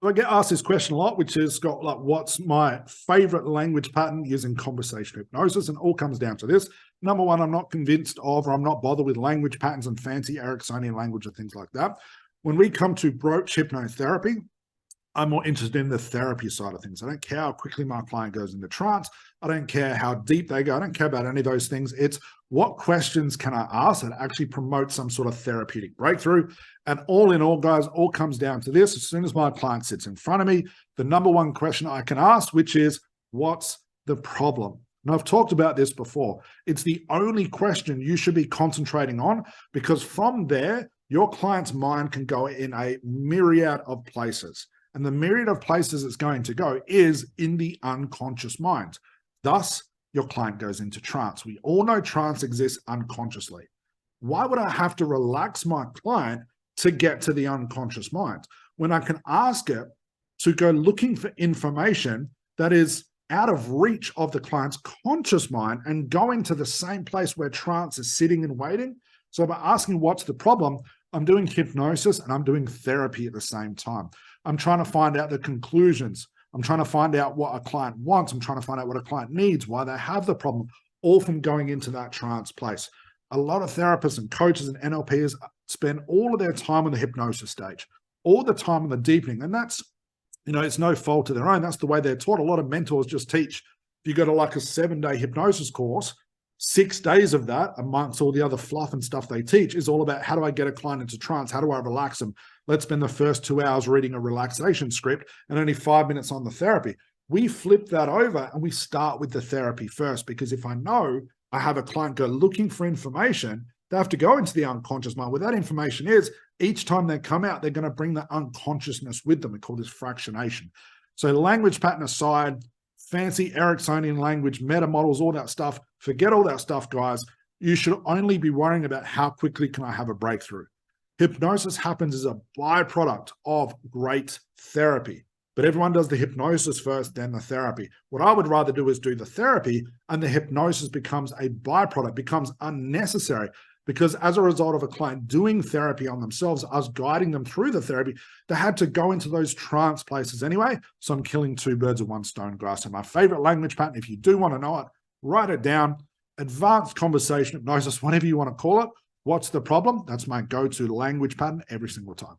So I get asked this question a lot, which is, Scott, like, what's my favorite language pattern using conversational hypnosis? And it all comes down to this. Number one, I'm not convinced of, or I'm not bothered with language patterns and fancy Ericksonian language and things like that. When we come to broach hypnotherapy, I'm more interested in the therapy side of things. I don't care how quickly my client goes into trance. I don't care how deep they go. I don't care about any of those things. It's what questions can I ask that actually promote some sort of therapeutic breakthrough. And all in all, guys, all comes down to this. As soon as my client sits in front of me, the number one question I can ask, which is, what's the problem? And I've talked about this before. It's the only question you should be concentrating on, because from there, your client's mind can go in a myriad of places. And the myriad of places it's going to go is in the unconscious mind. Thus, your client goes into trance. We all know trance exists unconsciously. Why would I have to relax my client to get to the unconscious mind when I can ask it to go looking for information that is out of reach of the client's conscious mind and going to the same place where trance is sitting and waiting? So by asking what's the problem, I'm doing hypnosis and I'm doing therapy at the same time. I'm trying to find out the conclusions. I'm trying to find out what a client wants. I'm trying to find out what a client needs, why they have the problem, all from going into that trance place. A lot of therapists and coaches and NLPs spend all of their time on the hypnosis stage, all the time on the deepening. And that's, it's no fault of their own. That's the way they're taught. A lot of mentors just teach. If you go to like a 7-day hypnosis course, 6 days of that, amongst all the other fluff and stuff they teach, is all about how do I get a client into trance? How do I relax them? Let's spend the first 2 hours reading a relaxation script and only 5 minutes on the therapy. We flip that over and we start with the therapy first, because if I know I have a client go looking for information, they have to go into the unconscious mind. Where that information is, each time they come out, they're going to bring the unconsciousness with them. We call this fractionation. So language pattern aside, fancy Ericksonian language, meta models, all that stuff, forget all that stuff, guys. You should only be worrying about how quickly can I have a breakthrough. Hypnosis happens as a byproduct of great therapy, but everyone does the hypnosis first, then the therapy. What I would rather do is do the therapy, and the hypnosis becomes a byproduct, becomes unnecessary, because as a result of a client doing therapy on themselves, us guiding them through the therapy, they had to go into those trance places anyway. So I'm killing 2 birds with 1 stone, guys. So my favorite language pattern, if you do want to know it, write it down. Advanced conversation hypnosis, whatever you want to call it. What's the problem? That's my go-to language pattern every single time.